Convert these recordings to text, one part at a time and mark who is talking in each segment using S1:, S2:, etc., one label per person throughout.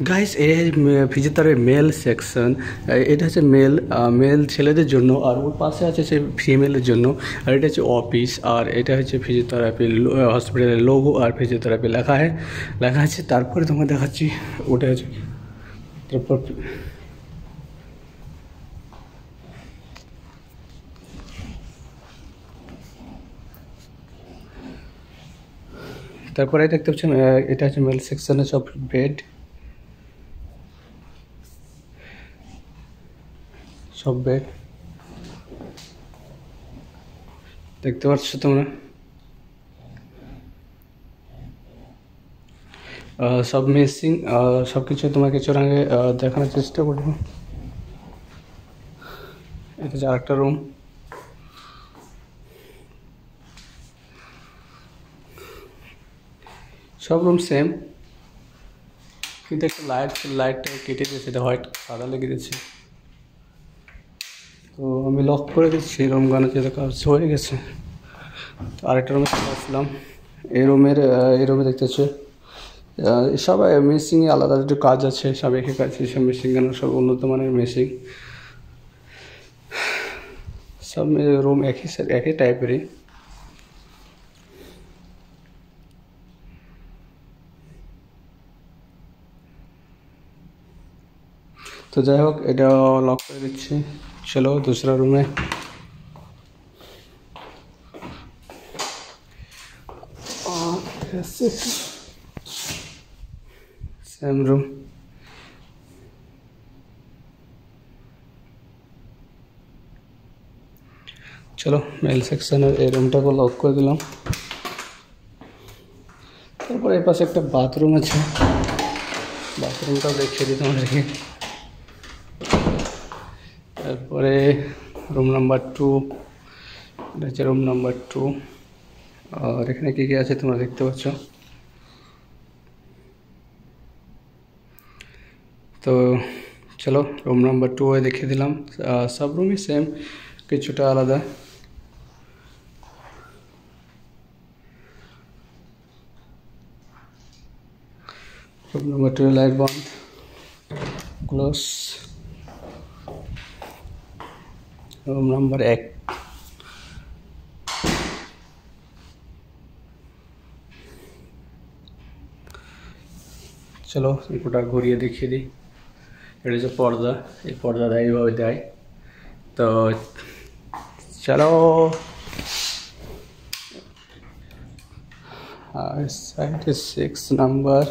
S1: Guys এই physiotherapy male section, এটা হচ্ছে মেল ছেলেদের জন্য, আর ওর পাশে আছে সে ফিমেলের জন্য। আর এটা হচ্ছে অফিস, আর এটা হচ্ছে ফিজিওথেরাপি হসপিটালের লোগো, আর ফিজিওথেরাপি লেখা আছে। তারপরে তোমাকে দেখাচ্ছি, ওটা হচ্ছে তারপর তারপরে দেখতে পাচ্ছেন এটা হচ্ছে মেল সেকশনের সব বেড, দেখতে পাচ্ছ তোমরা। সব মেসিং, সব কিছু তোমাকে চোরাঙ্গে দেখানোর চেষ্টা করবো। এটা হচ্ছে আরেকটা রুম। সব রুম সেম, কিন্তু একটা লাইটটা কেটে দিয়েছে, এটা হোয়াইট সাদা লেগে দিয়েছে। তো আমি লক করে দিচ্ছি, রুম গানে যেটা কাজ হয়ে গেছে। তো আরেকটা রুমে চলে আসলাম। এই রুমে দেখতে হচ্ছে সব মেশিনে আলাদা একটু কাজ আছে, সব একই কাজ। সব মেশিন গান সব উন্নত মানের মেশিন, সব রুম একই টাইপেরই। তো যাই হোক, এটা লক করে দিচ্ছি। চলো दूसरा रूम है। Same room. চলো মেল সেকশনের এই রুমটাকে লক করে দিলাম। তারপরে এই পাশে একটা বাথরুম আছে, বাথরুমটাও দেখিয়ে দিই তোমাদেরকে। তারপরে রুম নাম্বার 2, এটা হচ্ছে রুম নাম্বার 2। আর এখানে কী কী আছে তোমরা দেখতে পাচ্ছ। তো চলো রুম নাম্বার 2 দেখিয়ে দিলাম। সব রুমই সেম, কিছুটা আলাদা। রুম নাম্বার 2 লাইট বন্ধ, ক্লোজ। Room number 1। চলো গোটা ঘুরিয়ে দেখিয়ে দিই। এটা হচ্ছে পর্দা, এই পর্দাটা এইভাবে দেয়। তো চলো side 6 number.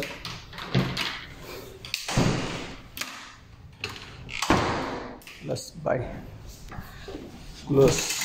S1: Let's buy close।